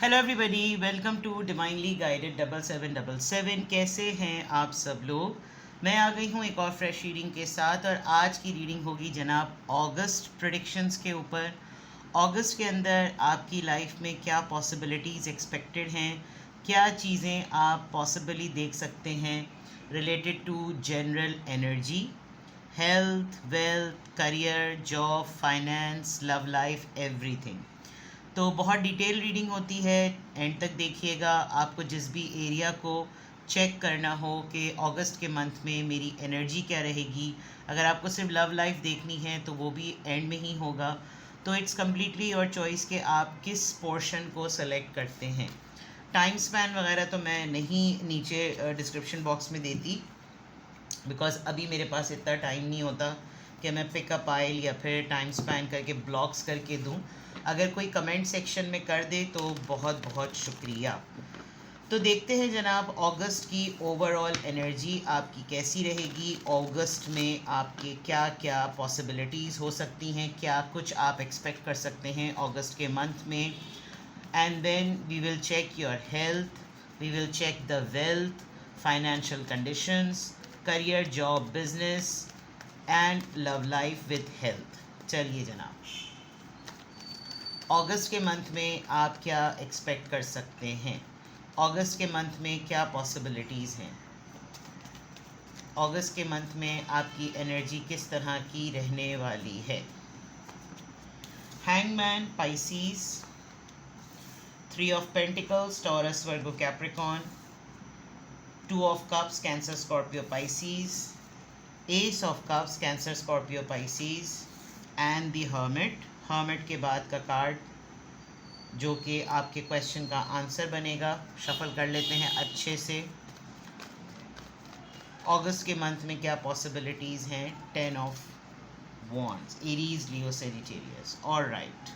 Hello everybody, welcome to divinely guided 7777। कैसे हैं आप सब लोग। मैं आ गई हूँ एक और फ्रेश रीडिंग के साथ और आज की रीडिंग होगी जनाब अगस्त प्रेडिक्शंस के ऊपर। अगस्त के अंदर आपकी लाइफ में क्या पॉसिबिलिटीज़ एक्सपेक्टेड हैं, क्या चीज़ें आप पॉसिबली देख सकते हैं related to general energy, health, wealth, career, job, finance, love life, everything. तो बहुत डिटेल रीडिंग होती है, एंड तक देखिएगा। आपको जिस भी एरिया को चेक करना हो कि अगस्त के मंथ में मेरी एनर्जी क्या रहेगी, अगर आपको सिर्फ लव लाइफ देखनी है तो वो भी एंड में ही होगा। तो इट्स कम्प्लीटली योर चॉइस कि आप किस पोर्शन को सेलेक्ट करते हैं। टाइम स्पैन वगैरह तो मैं नहीं नीचे डिस्क्रिप्शन बॉक्स में देती, बिकॉज अभी मेरे पास इतना टाइम नहीं होता कि मैं पिकअप आइल या फिर टाइम स्पैन करके ब्लॉक्स करके दूं। अगर कोई कमेंट सेक्शन में कर दे तो बहुत बहुत शुक्रिया। तो देखते हैं जनाब अगस्त की ओवरऑल एनर्जी आपकी कैसी रहेगी। अगस्त में आपके क्या क्या पॉसिबिलिटीज़ हो सकती हैं, क्या कुछ आप एक्सपेक्ट कर सकते हैं अगस्त के मंथ में। And then we will check your health, we will check the wealth, financial conditions, career, job, business and love life with health. चलिए जनाब, अगस्त के मंथ में आप क्या एक्सपेक्ट कर सकते हैं, अगस्त के मंथ में क्या पॉसिबिलिटीज़ हैं, अगस्त के मंथ में आपकी एनर्जी किस तरह की रहने वाली है। Hangman, Pisces, 3 of pentacles, taurus, Virgo, Capricorn, 2 of cups, cancer, Scorpio, Pisces, S of cups, cancer, Scorpio, Pisces and the hermit. Hermit के बाद का कार्ड जो कि आपके क्वेश्चन का आंसर बनेगा, शफल कर लेते हैं अच्छे से। अगस्त के मंथ में क्या पॉसिबिलिटीज़ हैं। 10 of wands, Aries, Leo, Sagittarius. All right,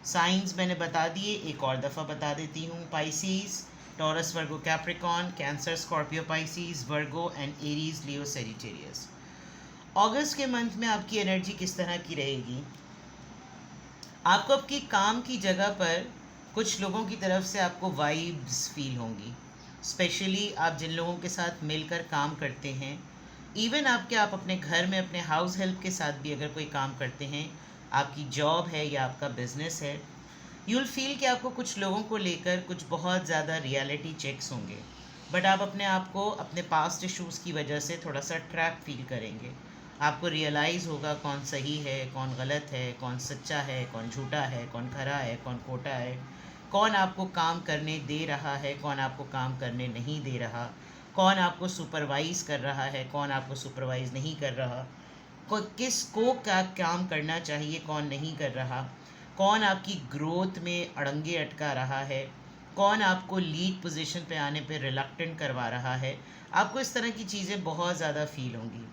signs मैंने बता दिए, एक और दफ़ा बता देती हूँ। Pisces, Taurus, Virgo, Capricorn, Cancer, Scorpio, Pisces, Virgo and Aries, Leo, Sagittarius. अगस्त के मंथ में आपकी एनर्जी किस तरह की रहेगी। आपको आपकी काम की जगह पर कुछ लोगों की तरफ से आपको वाइब्स फील होंगी, स्पेशली आप जिन लोगों के साथ मिलकर काम करते हैं। इवन आप अपने घर में अपने हाउस हेल्प के साथ भी अगर कोई काम करते हैं, आपकी जॉब है या आपका बिजनेस है, यू विल फील कि आपको कुछ लोगों को लेकर कुछ बहुत ज़्यादा रियलिटी चेक्स होंगे। बट आप अपने आप को अपने पास्ट इश्यूज़ की वजह से थोड़ा सा ट्रैप फील करेंगे। आपको रियलाइज़ होगा कौन सही है, कौन गलत है, कौन सच्चा है, कौन झूठा है, कौन खरा है, कौन खोटा है, कौन आपको काम करने दे रहा है, कौन आपको काम करने नहीं दे रहा, कौन आपको सुपरवाइज़ कर रहा है, कौन आपको सुपरवाइज़ नहीं कर रहा, किस को क्या काम करना चाहिए, कौन नहीं कर रहा, कौन आपकी ग्रोथ में अड़ंगे अटका रहा है, कौन आपको लीड पोजीशन पे आने पे रिलक्टेंट करवा रहा है। आपको इस तरह की चीज़ें बहुत ज़्यादा फील होंगी।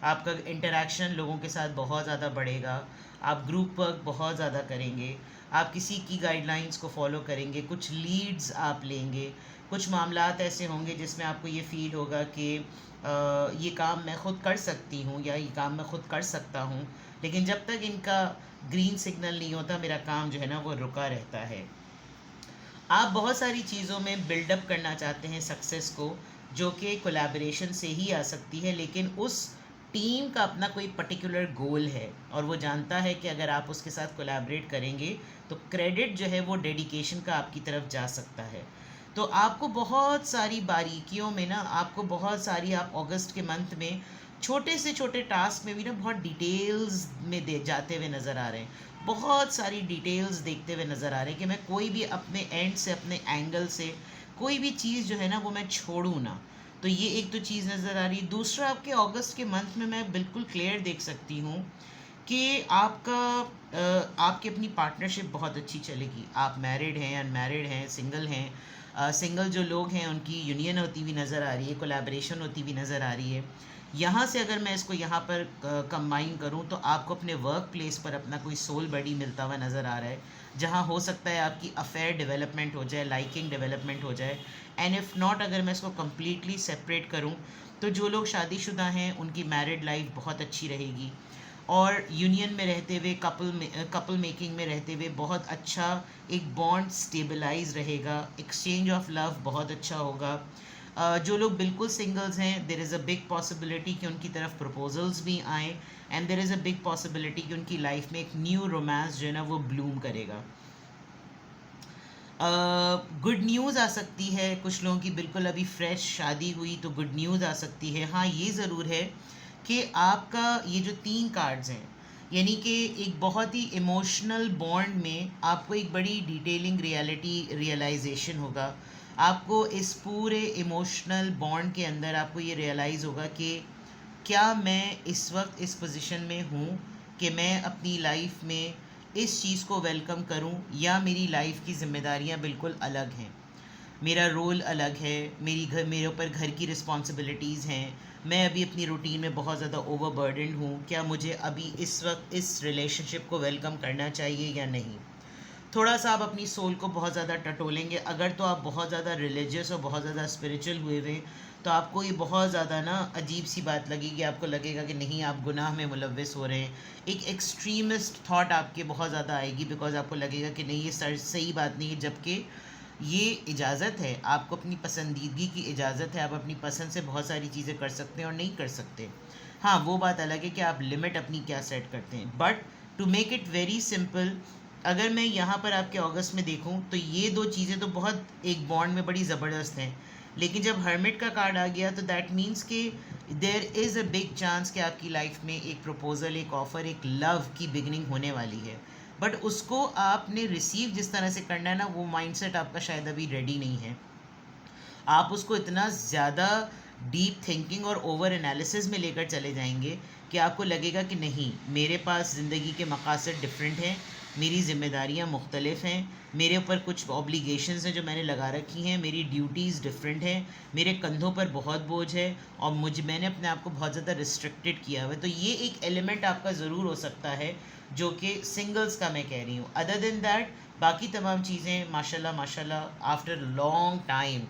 आपका इंटरेक्शन लोगों के साथ बहुत ज़्यादा बढ़ेगा, आप ग्रुप वर्क बहुत ज़्यादा करेंगे, आप किसी की गाइडलाइंस को फॉलो करेंगे, कुछ लीड्स आप लेंगे। कुछ मामलात ऐसे होंगे जिसमें आपको ये फ़ील होगा कि ये काम मैं ख़ुद कर सकती हूँ या ये काम मैं ख़ुद कर सकता हूँ, लेकिन जब तक इनका ग्रीन सिग्नल नहीं होता मेरा काम जो है ना वो रुका रहता है। आप बहुत सारी चीज़ों में बिल्डअप करना चाहते हैं सक्सेस को, जो कि कोलैबोरेशन से ही आ सकती है, लेकिन उस टीम का अपना कोई पर्टिकुलर गोल है और वो जानता है कि अगर आप उसके साथ कोलैबोरेट करेंगे तो क्रेडिट जो है वो डेडिकेशन का आपकी तरफ जा सकता है। तो आपको बहुत सारी बारीकियों में ना, आपको बहुत सारी, आप अगस्त के मंथ में छोटे से छोटे टास्क में भी ना बहुत डिटेल्स में दे जाते हुए नज़र आ रहे हैं, बहुत सारी डिटेल्स देखते हुए नज़र आ रहे हैं कि मैं कोई भी अपने एंड से, अपने एंगल से कोई भी चीज़ जो है ना वो मैं छोड़ूँ ना। तो ये एक तो चीज़ नज़र आ रही है। दूसरा, आपके अगस्त के मंथ में मैं बिल्कुल क्लियर देख सकती हूँ कि आपकी अपनी पार्टनरशिप बहुत अच्छी चलेगी। आप मैरिड हैं, अनमैरिड हैं, सिंगल हैं। सिंगल जो लोग हैं उनकी यूनियन होती हुई नज़र आ रही है, कोलैबोरेशन होती हुई नज़र आ रही है। यहाँ से अगर मैं इसको यहाँ पर कंबाइन करूँ तो आपको अपने वर्क प्लेस पर अपना कोई सोल बडी मिलता हुआ नज़र आ रहा है, जहाँ हो सकता है आपकी अफेयर डेवलपमेंट हो जाए, लाइकिंग डेवलपमेंट हो जाए। एंड इफ़ नॉट, अगर मैं इसको कम्प्लीटली सेपरेट करूँ तो जो लोग शादीशुदा हैं उनकी मैरिड लाइफ बहुत अच्छी रहेगी। और यूनियन में रहते हुए कपल मेकिंग में रहते हुए बहुत अच्छा एक बॉन्ड स्टेबलाइज रहेगा, एक्सचेंज ऑफ लव बहुत अच्छा होगा। जो लोग बिल्कुल सिंगल्स हैं, there is a big possibility कि उनकी तरफ प्रपोजल्स भी आएँ, and there is a big possibility कि उनकी लाइफ में एक न्यू रोमांस जो है ना वो ब्लूम करेगा। गुड न्यूज़ आ सकती है, कुछ लोगों की बिल्कुल अभी फ्रेश शादी हुई तो गुड न्यूज़ आ सकती है। हाँ, ये ज़रूर है कि आपका ये जो 3 कार्ड्स हैं, यानी कि एक बहुत ही इमोशनल बॉन्ड में आपको एक बड़ी डिटेलिंग रियलाइजेशन होगा। आपको इस पूरे इमोशनल बॉन्ड के अंदर आपको ये रियलाइज़ होगा कि क्या मैं इस वक्त इस पोजीशन में हूँ कि मैं अपनी लाइफ में इस चीज़ को वेलकम करूं, या मेरी लाइफ की ज़िम्मेदारियां बिल्कुल अलग हैं, मेरा रोल अलग है, मेरे ऊपर घर की रिस्पॉन्सिबिलिटीज़ हैं, मैं अभी अपनी रूटीन में बहुत ज़्यादा ओवरबर्डनड हूँ, क्या मुझे अभी इस वक्त इस रिलेशनशिप को वेलकम करना चाहिए या नहीं। थोड़ा सा आप अपनी सोल को बहुत ज़्यादा टटोलेंगे। अगर तो आप बहुत ज़्यादा रिलीजियस और बहुत ज़्यादा स्पिरिचुअल हुए हुए, तो आपको ये बहुत ज़्यादा ना अजीब सी बात लगेगी, आपको लगेगा कि नहीं आप गुनाह में मुलव्वस हो रहे हैं। एक एक्सट्रीमिस्ट थॉट आपके बहुत ज़्यादा आएगी, बिकॉज आपको लगेगा कि नहीं ये सही बात नहीं है, जबकि ये इजाज़त है, आपको अपनी पसंदीदगी की इजाज़त है, आप अपनी पसंद से बहुत सारी चीज़ें कर सकते हैं और नहीं कर सकते। हाँ, वो बात अलग है कि आप लिमिट अपनी क्या सेट करते हैं। But to make it very simple, अगर मैं यहाँ पर आपके अगस्त में देखूँ तो ये 2 चीज़ें तो बहुत एक बॉन्ड में बड़ी ज़बरदस्त हैं, लेकिन जब हर्मिट का कार्ड आ गया तो दैट मीन्स कि there is a big chance कि आपकी लाइफ में एक प्रपोज़ल, एक ऑफ़र, एक लव की बिगनिंग होने वाली है। बट उसको आपने रिसीव जिस तरह से करना है ना, वो माइंडसेट आपका शायद अभी रेडी नहीं है। आप उसको इतना ज़्यादा डीप थिंकिंग और ओवर एनालिसिस में लेकर चले जाएंगे कि आपको लगेगा कि नहीं, मेरे पास ज़िंदगी के मकासद डिफरेंट हैं, मेरी ज़िम्मेदारियाँ मुख्तलिफ हैं, मेरे ऊपर कुछ ऑब्लिगेशंस हैं जो मैंने लगा रखी हैं, मेरी ड्यूटीज़ डिफरेंट हैं, मेरे कंधों पर बहुत बोझ है और मैंने अपने आप को बहुत ज़्यादा रिस्ट्रिक्टेड किया हुआ है। तो ये एक एलिमेंट आपका ज़रूर हो सकता है जो कि सिंगल्स का मैं कह रही हूँ। अदर देन दैट बाकी तमाम चीज़ें माशाल्लाह माशाल्लाह आफ्टर लॉन्ग टाइम,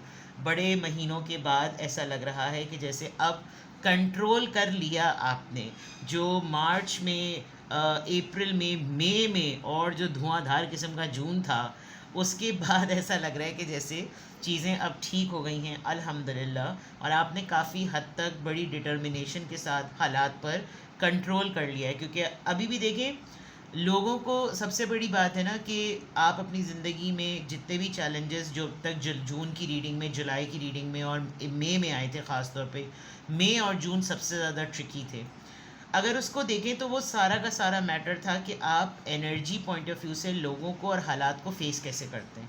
बड़े महीनों के बाद ऐसा लग रहा है कि जैसे अब कंट्रोल कर लिया आपने। जो मार्च में, अप्रैल में, मई में और जो धुआंधार किस्म का जून था, उसके बाद ऐसा लग रहा है कि जैसे चीज़ें अब ठीक हो गई हैं अल्हम्दुलिल्लाह, और आपने काफ़ी हद तक बड़ी डिटर्मिनेशन के साथ हालात पर कंट्रोल कर लिया है। क्योंकि अभी भी देखें, लोगों को सबसे बड़ी बात है ना कि आप अपनी ज़िंदगी में जितने भी चैलेंजेस जो तक जून की रीडिंग में, जुलाई की रीडिंग में और मई में आए थे, ख़ास तौर पे मई और जून सबसे ज़्यादा ट्रिकी थे। अगर उसको देखें तो वो सारा का सारा मैटर था कि आप एनर्जी पॉइंट ऑफ व्यू से लोगों को और हालात को फेस कैसे करते हैं।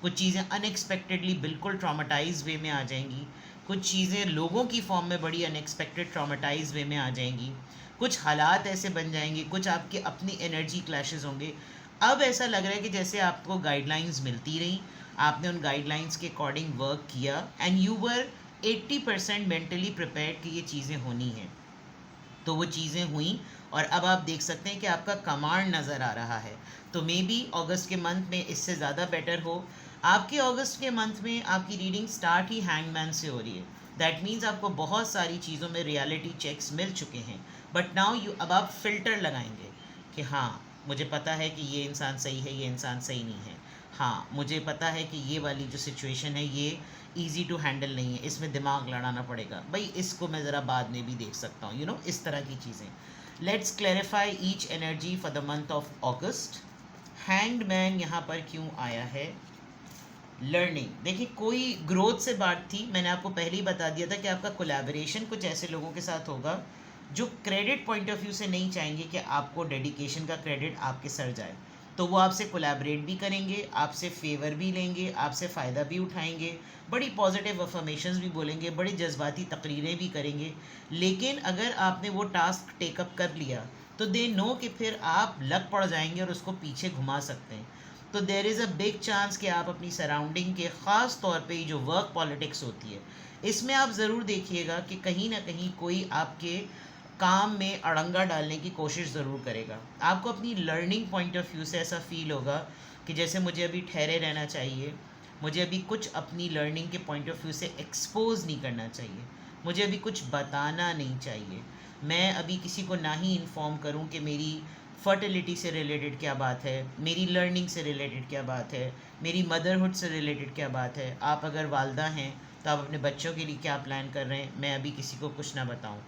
कुछ चीज़ें अनएक्सपेक्टेडली बिल्कुल ट्रॉमेटाइज वे में आ जाएंगी, कुछ चीज़ें लोगों की फॉर्म में बड़ी अनएक्सपेक्टेड ट्रॉमेटाइज वे में आ जाएंगी, कुछ हालात ऐसे बन जाएंगे, कुछ आपके अपनी एनर्जी क्लैशेस होंगे। अब ऐसा लग रहा है कि जैसे आपको गाइडलाइंस मिलती रही, आपने उन गाइडलाइंस के अकॉर्डिंग वर्क किया and you were 80% mentally prepared कि ये चीज़ें होनी हैं, तो वो चीज़ें हुई। और अब आप देख सकते हैं कि आपका कमांड नज़र आ रहा है। तो मे बी अगस्त के मंथ में इससे ज़्यादा बेटर हो। आपके अगस्त के मंथ में आपकी रीडिंग स्टार्ट ही हैंगमैन से हो रही है। दैट मीन्स आपको बहुत सारी चीज़ों में रियलिटी चेक्स मिल चुके हैं, बट नाउ अब आप फ़िल्टर लगाएंगे कि हाँ, मुझे पता है कि ये इंसान सही है, ये इंसान सही नहीं है। हाँ, मुझे पता है कि ये वाली जो सिचुएशन है ये ईज़ी टू हैंडल नहीं है, इसमें दिमाग लड़ाना पड़ेगा, भाई इसको मैं ज़रा बाद में भी देख सकता हूँ, इस तरह की चीज़ें। Let's clarify each energy for the month of August. Hanged man यहाँ पर क्यों आया है? लर्निंग। देखिए, कोई ग्रोथ से बात थी, मैंने आपको पहले ही बता दिया था कि आपका कोलैबोरेशन कुछ ऐसे लोगों के साथ होगा जो क्रेडिट पॉइंट ऑफ व्यू से नहीं चाहेंगे कि आपको डेडिकेशन का क्रेडिट आपके सर जाए। तो वो आपसे कोलैबोरेट भी करेंगे, आपसे फेवर भी लेंगे, आपसे फ़ायदा भी उठाएंगे, बड़ी पॉजिटिव अफर्मेशंस भी बोलेंगे, बड़ी जज्बाती तकरीरें भी करेंगे। लेकिन अगर आपने वो टास्क टेकअप कर लिया तो दे नो कि फिर आप लग पड़ जाएंगे और उसको पीछे घुमा सकते हैं। तो there is a big chance कि आप अपनी सराउंडिंग के ख़ास तौर पे जो वर्क पॉलिटिक्स होती है, इसमें आप ज़रूर देखिएगा कि कहीं ना कहीं कोई आपके काम में अड़ंगा डालने की कोशिश ज़रूर करेगा। आपको अपनी लर्निंग पॉइंट ऑफ व्यू से ऐसा फ़ील होगा कि जैसे मुझे अभी ठहरे रहना चाहिए, मुझे अभी कुछ अपनी लर्निंग के पॉइंट ऑफ व्यू से एक्सपोज नहीं करना चाहिए। मुझे अभी कुछ बताना नहीं चाहिए। मैं अभी किसी को ना ही इन्फॉर्म करूं कि मेरी फर्टिलिटी से रिलेटेड क्या बात है, मेरी लर्निंग से रिलेटेड क्या बात है, मेरी मदरहुड से रिलेटेड क्या बात है। आप अगर वालदा हैं तो आप अपने बच्चों के लिए क्या प्लान कर रहे हैं, मैं अभी किसी को कुछ ना बताऊं।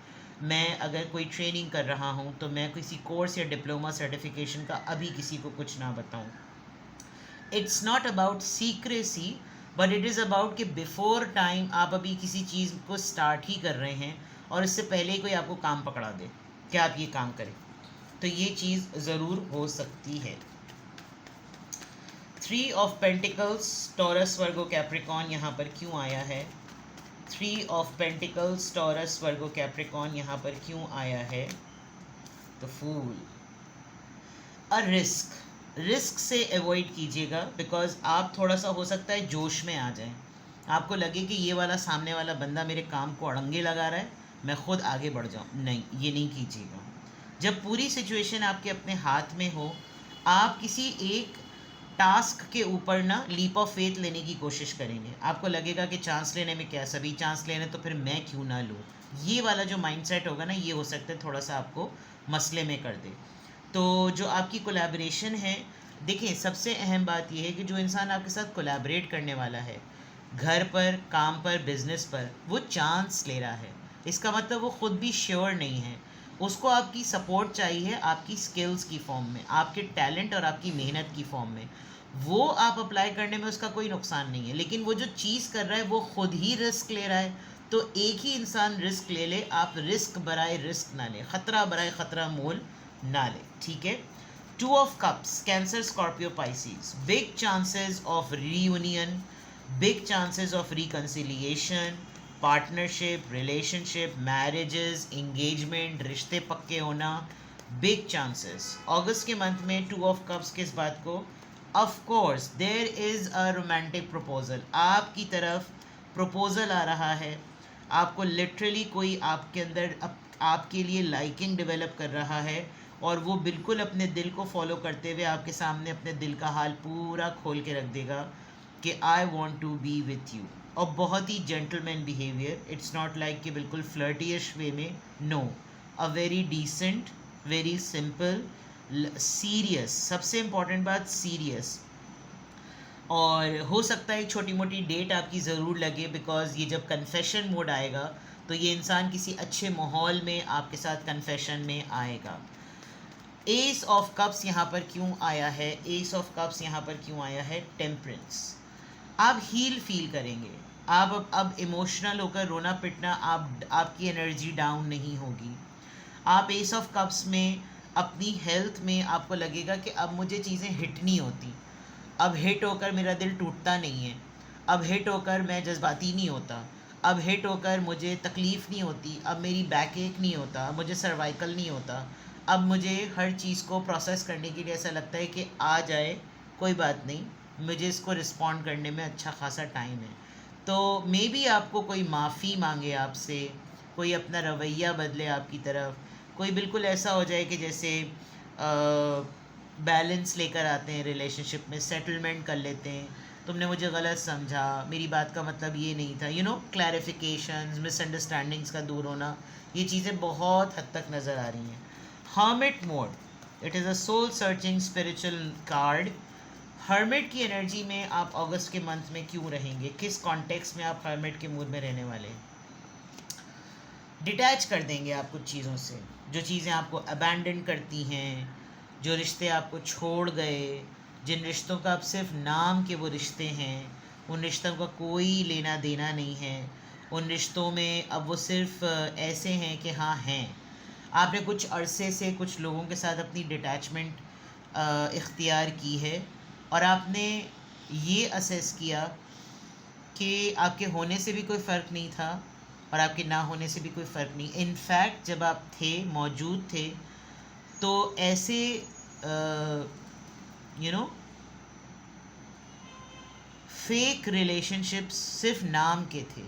मैं अगर कोई ट्रेनिंग कर रहा हूं तो मैं किसी कोर्स या डिप्लोमा सर्टिफिकेशन का अभी किसी को कुछ ना बताऊं। It's not about secrecy, but it is about कि बिफोर टाइम आप अभी किसी चीज़ को स्टार्ट ही कर रहे हैं और इससे पहले ही कोई आपको काम पकड़ा दे कि आप ये काम करें, तो ये चीज़ ज़रूर हो सकती है। 3 of pentacles, taurus Virgo Capricorn यहाँ पर क्यों आया है? 3 of pentacles, taurus Virgo Capricorn यहाँ पर क्यों आया है? तो फूल। अ रिस्क से अवॉइड कीजिएगा, बिकॉज आप थोड़ा सा हो सकता है जोश में आ जाएं, आपको लगे कि ये वाला सामने वाला बंदा मेरे काम को अड़ंगे लगा रहा है, मैं खुद आगे बढ़ जाऊं। नहीं, ये नहीं कीजिएगा। जब पूरी सिचुएशन आपके अपने हाथ में हो, आप किसी एक टास्क के ऊपर ना लीप ऑफ फेथ लेने की कोशिश करेंगे। आपको लगेगा कि चांस लेने में क्या, सभी चांस लेने तो फिर मैं क्यों ना लूँ। ये वाला जो माइंडसेट होगा ना, ये हो सकता है थोड़ा सा आपको मसले में कर दे। तो जो आपकी कोलैबोरेशन है, देखिए सबसे अहम बात यह है कि जो इंसान आपके साथ कोलैबोरेट करने वाला है, घर पर, काम पर, बिजनेस पर, वो चांस ले रहा है। इसका मतलब वो खुद भी श्योर नहीं है। उसको आपकी सपोर्ट चाहिए, आपकी स्किल्स की फॉर्म में, आपके टैलेंट और आपकी मेहनत की फॉर्म में। वो आप अप्लाई करने में उसका कोई नुकसान नहीं है, लेकिन वो जो चीज़ कर रहा है वो खुद ही रिस्क ले रहा है। तो एक ही इंसान रिस्क ले ले, आप रिस्क बराए रिस्क ना ले, ख़तरा बराए ख़तरा मोल ना ले, ठीक है। 2 of cups, cancer, Scorpio, Pisces, big chances of reunion, big chances of reconciliation, partnership, relationship, marriages, engagement, रिश्ते पक्के होना, बिग चांसेस। अगस्त के मंथ में 2 ऑफ कप्स किस बात को? Of course there is a romantic proposal, आपकी तरफ प्रपोजल आ रहा है। आपको लिटरली कोई आपके अंदर आपके लिए लाइकिंग डेवलप कर रहा है, और वो बिल्कुल अपने दिल को फॉलो करते हुए आपके सामने अपने दिल का हाल पूरा खोल के रख देगा कि I want to be with you. और बहुत ही gentleman behaviour, it's not like कि बिल्कुल फ्लर्टियश वे में, no, a very decent, very simple, serious, सबसे इम्पॉर्टेंट बात सीरियस। और हो सकता है एक छोटी मोटी डेट आपकी ज़रूर लगे, बिकॉज ये जब कन्फेशन मोड आएगा तो ये इंसान किसी अच्छे माहौल में आपके साथ कन्फेशन में आएगा। एस ऑफ कप्स यहाँ पर क्यों आया है? एस ऑफ कप्स यहाँ पर क्यों आया है? टेम्परेंस। आप हील फील करेंगे, आप अब इमोशनल होकर रोना पिटना, आपकी एनर्जी डाउन नहीं होगी। आप एस ऑफ कप्स में अपनी हेल्थ में आपको लगेगा कि अब मुझे चीज़ें हिट नहीं होती, अब हिट होकर मेरा दिल टूटता नहीं है, अब हिट होकर मैं जज्बाती नहीं होता, अब हिट होकर मुझे तकलीफ़ नहीं होती, अब मेरी बैक एक नहीं होता, अब मुझे सर्वाइकल नहीं होता, अब मुझे हर चीज़ को प्रोसेस करने के लिए ऐसा लगता है कि आ जाए कोई बात नहीं, मुझे इसको रिस्पॉन्ड करने में अच्छा खासा टाइम है। तो मे बी आपको कोई माफ़ी मांगे आपसे, कोई अपना रवैया बदले आपकी तरफ, कोई बिल्कुल ऐसा हो जाए कि जैसे बैलेंस लेकर आते हैं रिलेशनशिप में, सेटलमेंट कर लेते हैं, तुमने मुझे गलत समझा, मेरी बात का मतलब ये नहीं था, क्लैरिफिकेशंस, मिसअंडरस्टैंडिंग्स का दूर होना, ये चीज़ें बहुत हद तक नज़र आ रही हैं। Hermit mode, it is a soul searching spiritual card. Hermit की एनर्जी में आप अगस्त के मंथ में क्यों रहेंगे? किस कॉन्टेक्स्ट में आप हर्मिट के मूड में रहने वाले हैं? डिटैच कर देंगे आप कुछ चीज़ों से, जो चीज़ें आपको अबैंडन करती हैं, जो रिश्ते आपको छोड़ गए, जिन रिश्तों का आप सिर्फ नाम के वो रिश्ते हैं, उन रिश्तों का कोई लेना देना नहीं है, उन रिश्तों में अब वो सिर्फ ऐसे हैं कि हाँ हैं। आपने कुछ अरसे से कुछ लोगों के साथ अपनी डिटैचमेंट इख्तियार की है, और आपने ये असेस किया कि आपके होने से भी कोई फ़र्क नहीं था और आपके ना होने से भी कोई फ़र्क नहीं। इनफैक्ट जब आप थे, मौजूद थे, तो ऐसे फेक रिलेशनशिप्स सिर्फ नाम के थे,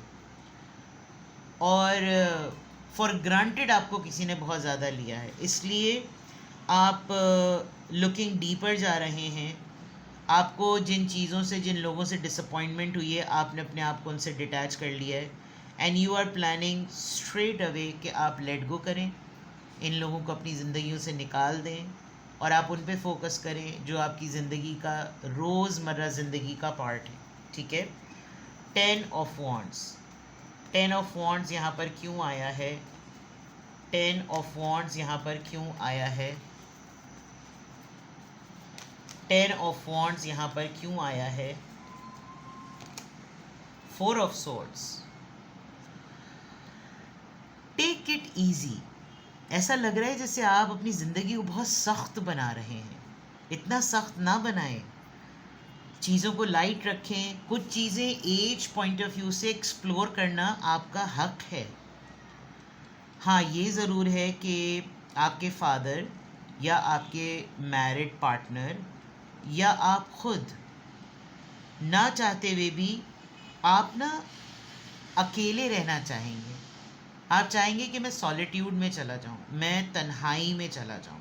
और फॉर ग्रांटेड आपको किसी ने बहुत ज़्यादा लिया है, इसलिए आप लुकिंग डीपर जा रहे हैं। आपको जिन चीज़ों से, जिन लोगों से डिसअपॉइंटमेंट हुई है, आपने अपने आप को उनसे डिटैच कर लिया है। And you are planning straight away कि आप लेट गो करें, इन लोगों को अपनी ज़िंदगियों से निकाल दें और आप उन पे फोकस करें जो आपकी ज़िंदगी का रोज़मर्रा ज़िंदगी का पार्ट है, ठीक है। 10 ऑफ वॉन्ड्स, 10 ऑफ वॉन्ड्स यहाँ पर क्यों आया है? 10 ऑफ वॉन्ड्स यहाँ पर क्यों आया है? 10 ऑफ वॉन्ड्स यहाँ पर क्यों आया है? 4 of swords, take it easy. ऐसा लग रहा है जैसे आप अपनी ज़िंदगी को बहुत सख्त बना रहे हैं। इतना सख्त ना बनाएं, चीज़ों को लाइट रखें। कुछ चीज़ें एज पॉइंट ऑफ व्यू से एक्सप्लोर करना आपका हक है। हाँ, ये ज़रूर है कि आपके फादर या आपके मैरिड पार्टनर या आप खुद ना चाहते हुए भी आप ना अकेले रहना चाहेंगे। आप चाहेंगे कि मैं सॉलिट्यूड में चला जाऊं, मैं तन्हाई में चला जाऊं,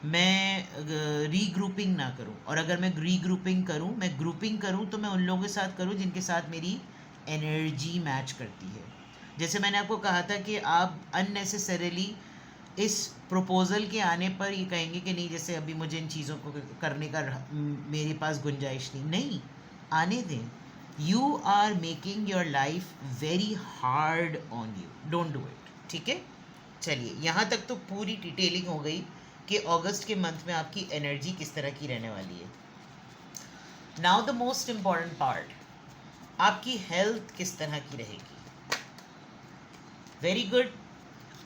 मैं रीग्रुपिंग ना करूं। और अगर मैं रीग्रुपिंग करूं, मैं ग्रुपिंग करूं तो मैं उन लोगों के साथ करूं जिनके साथ मेरी एनर्जी मैच करती है। जैसे मैंने आपको कहा था कि आप अननेसेसरीली इस प्रपोज़ल के आने पर ये कहेंगे कि नहीं, जैसे अभी मुझे इन चीज़ों को करने का मेरे पास गुंजाइश नहीं, आने दें। You are making your life very hard on you, don't do it, ठीक है। चलिए, यहाँ तक तो पूरी डिटेलिंग हो गई कि अगस्त के मंथ में आपकी एनर्जी किस तरह की रहने वाली है। Now the most important part, आपकी हेल्थ किस तरह की रहेगी। Very good.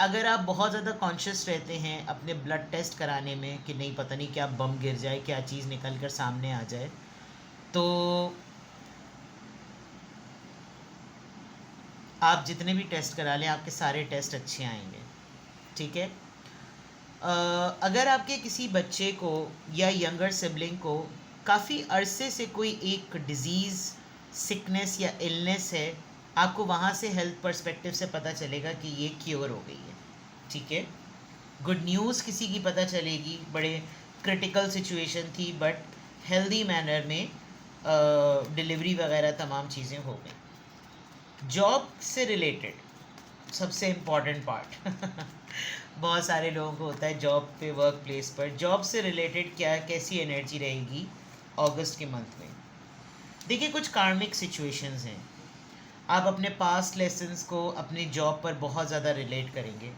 अगर आप बहुत ज़्यादा कॉन्शियस रहते हैं अपने ब्लड टेस्ट कराने में कि नहीं पता नहीं क्या बम गिर जाए, क्या चीज़ निकल कर सामने आ जाए, तो आप जितने भी टेस्ट करा लें आपके सारे टेस्ट अच्छे आएंगे, ठीक है। अगर आपके किसी बच्चे को या यंगर सिबलिंग को काफ़ी अरसे से कोई एक डिज़ीज़, सिकनेस या इलनेस है, आपको वहाँ से हेल्थ पर्सपेक्टिव से पता चलेगा कि ये क्योर हो गई है, ठीक है। गुड न्यूज़ किसी की पता चलेगी, बड़े क्रिटिकल सिचुएशन थी बट हेल्दी मैनर में डिलीवरी वगैरह तमाम चीज़ें हो गई। जॉब से रिलेटेड सबसे इम्पॉर्टेंट पार्ट बहुत सारे लोगों को होता है जॉब पे, वर्क प्लेस पर। जॉब से रिलेटेड क्या कैसी एनर्जी रहेगी अगस्त के मंथ में? देखिए, कुछ कार्मिक सिचुएशंस हैं। आप अपने पास्ट लेसन्स को अपनी जॉब पर बहुत ज़्यादा रिलेट करेंगे।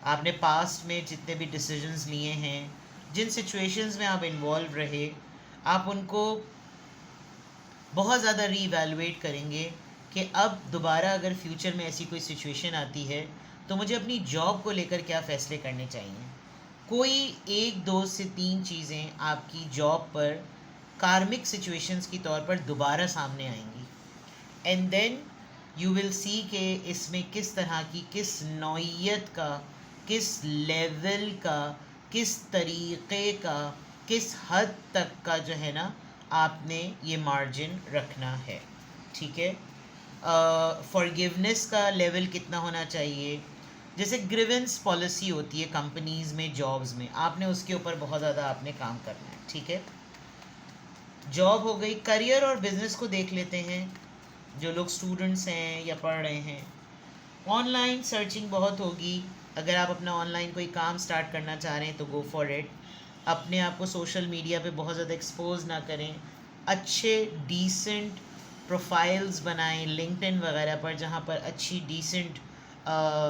आपने पास्ट में जितने भी डिसीजंस लिए हैं, जिन सिचुएशंस में आप इन्वॉल्व रहे, आप उनको बहुत ज़्यादा रीवैल्यूएट करेंगे कि अब दोबारा अगर फ्यूचर में ऐसी कोई सिचुएशन आती है तो मुझे अपनी जॉब को लेकर क्या फ़ैसले करने चाहिए। कोई 1, 2 से 3 चीज़ें आपकी जॉब पर कार्मिक सिचुएशंस की तौर पर दोबारा सामने आएंगी, and then you will see कि इसमें किस तरह की, किस नौइयत का, किस लेवल का, किस तरीक़े का, किस हद तक का जो है ना आपने ये मार्जिन रखना है, ठीक है। फॉरगिवनेस का लेवल कितना होना चाहिए। जैसे ग्रीवेंस पॉलिसी होती है कंपनीज़ में, जॉब्स में, आपने उसके ऊपर बहुत ज़्यादा आपने काम करना है, ठीक है। जॉब हो गई। करियर और बिज़नेस को देख लेते हैं। जो लोग स्टूडेंट्स हैं या पढ़ रहे हैं, ऑनलाइन सर्चिंग बहुत होगी। अगर आप अपना ऑनलाइन कोई काम स्टार्ट करना चाह रहे हैं तो गो फॉर इट। अपने आप को सोशल मीडिया पे बहुत ज़्यादा एक्सपोज ना करें। अच्छे डिसेंट प्रोफाइल्स बनाएं लिंक्डइन वगैरह पर, जहाँ पर अच्छी डिसेंट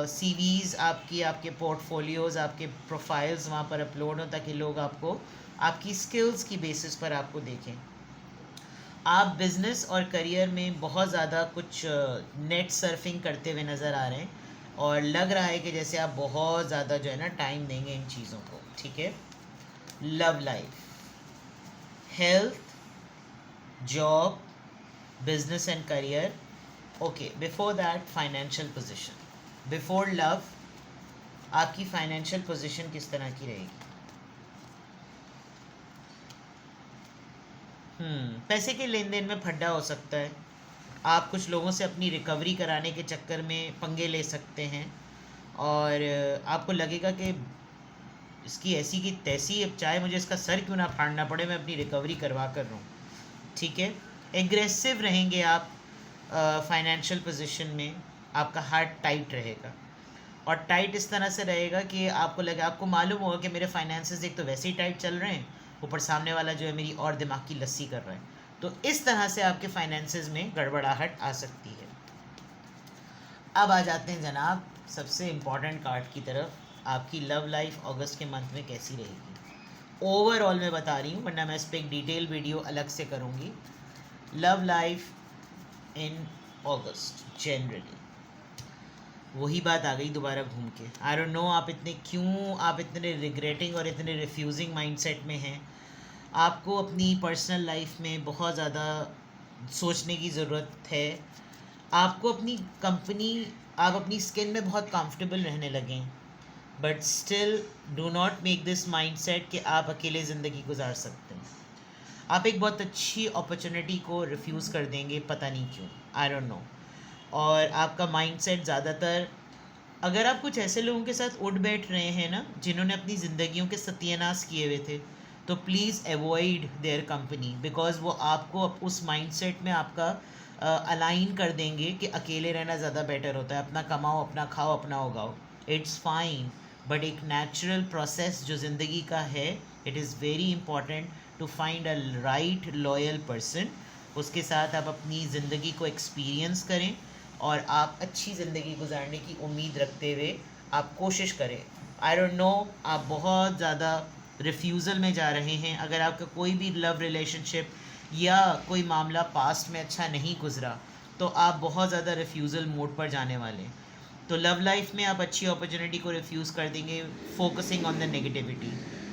सीवीज़ आपकी, आपके पोर्टफोलियोज़, आपके प्रोफाइल्स वहाँ पर अपलोड हो ताकि लोग आपको आपकी स्किल्स की बेसिस पर आपको देखें। आप बिज़नेस और करियर में बहुत ज़्यादा कुछ नेट सर्फिंग करते हुए नज़र आ रहे हैं और लग रहा है कि जैसे आप बहुत ज़्यादा जो है ना टाइम देंगे इन चीज़ों को, ठीक है। Love life, health, job, business and career, okay. Before that financial position. Before love, आपकी फाइनेंशियल पोजीशन किस तरह की रहेगी? पैसे के लेन देन में फड्डा हो सकता है। आप कुछ लोगों से अपनी रिकवरी कराने के चक्कर में पंगे ले सकते हैं और आपको लगेगा कि इसकी ऐसी की तैसी, अब चाहे मुझे इसका सर क्यों ना फाड़ना पड़े, मैं अपनी रिकवरी करवा कर रहा हूँ, ठीक है। एग्रेसिव रहेंगे आप फाइनेंशियल पोजीशन में। आपका हार्ट टाइट रहेगा, और टाइट इस तरह से रहेगा कि आपको लगे, आपको मालूम होगा कि मेरे फाइनेंसेस एक तो वैसे ही टाइट चल रहे हैं, ऊपर सामने वाला जो है मेरी और दिमाग की लस्सी कर रहा है। तो इस तरह से आपके फाइनेंसेस में गड़बड़ाहट आ सकती है। अब आ जाते हैं जनाब सबसे इम्पॉर्टेंट कार्ड की तरफ, आपकी लव लाइफ अगस्त के मंथ में कैसी रहेगी। ओवरऑल मैं बता रही हूँ, वरना मैं इस पर एक डिटेल वीडियो अलग से करूँगी। Love life in August generally, वही बात आ गई दोबारा घूम के। आई डोंट नो आप इतने रिग्रेटिंग और इतने रिफ्यूजिंग माइंडसेट में हैं। आपको अपनी पर्सनल लाइफ में बहुत ज़्यादा सोचने की ज़रूरत है। आपको आप अपनी स्किन में बहुत कंफर्टेबल रहने लगें, but still do not make this mindset कि आप अकेले ज़िंदगी गुजार सकते हैं। आप एक बहुत अच्छी अपॉर्चुनिटी को रिफ्यूज़ कर देंगे, पता नहीं क्यों, आई डोंट नो। और आपका माइंडसेट ज़्यादातर, अगर आप कुछ ऐसे लोगों के साथ उठ बैठ रहे हैं ना जिन्होंने अपनी ज़िंदगियों के सत्यानाश किए हुए थे, तो please avoid their company, because वो आपको उस माइंडसेट में आपका अलाइन कर देंगे कि अकेले रहना ज़्यादा बेटर होता है, अपना कमाओ, अपना खाओ, अपना उगाओ। इट्स फाइन, बट एक नेचुरल प्रोसेस जो ज़िंदगी का है, it is very important to find a right loyal person. उसके साथ आप अपनी ज़िंदगी को एक्सपीरियंस करें और आप अच्छी ज़िंदगी गुजारने की उम्मीद रखते हुए आप कोशिश करें। आई डोंट नो, आप बहुत ज़्यादा रिफ्यूज़ल में जा रहे हैं। अगर आपका कोई भी लव रिलेशनशिप या कोई मामला पास्ट में अच्छा नहीं गुजरा, तो आप बहुत ज़्यादा रिफ्यूज़ल मोड पर जाने वाले हैं। तो लव लाइफ में आप अच्छी अपॉर्चुनिटी को रिफ्यूज़ कर देंगे, फोकसिंग ऑन द नेगेटिविटी।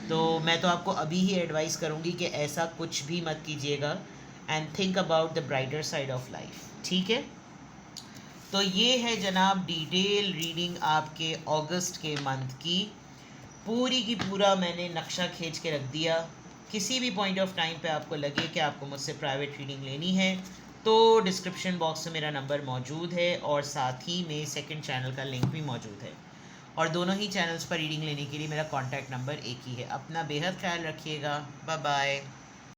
तो मैं तो आपको अभी ही एडवाइस करूँगी कि ऐसा कुछ भी मत कीजिएगा, and think about the brighter side of life, ठीक है। तो ये है जनाब डिटेल रीडिंग आपके अगस्त के मंथ की। पूरी की पूरा मैंने नक्शा खींच के रख दिया। किसी भी पॉइंट ऑफ टाइम पे आपको लगे कि आपको मुझसे प्राइवेट रीडिंग लेनी है, तो डिस्क्रिप्शन बॉक्स में मेरा नंबर मौजूद है, और साथ ही में सेकंड चैनल का लिंक भी मौजूद है, और दोनों ही चैनल्स पर रीडिंग लेने के लिए मेरा कॉन्टैक्ट नंबर एक ही है। अपना बेहद ख्याल रखिएगा। Bye bye.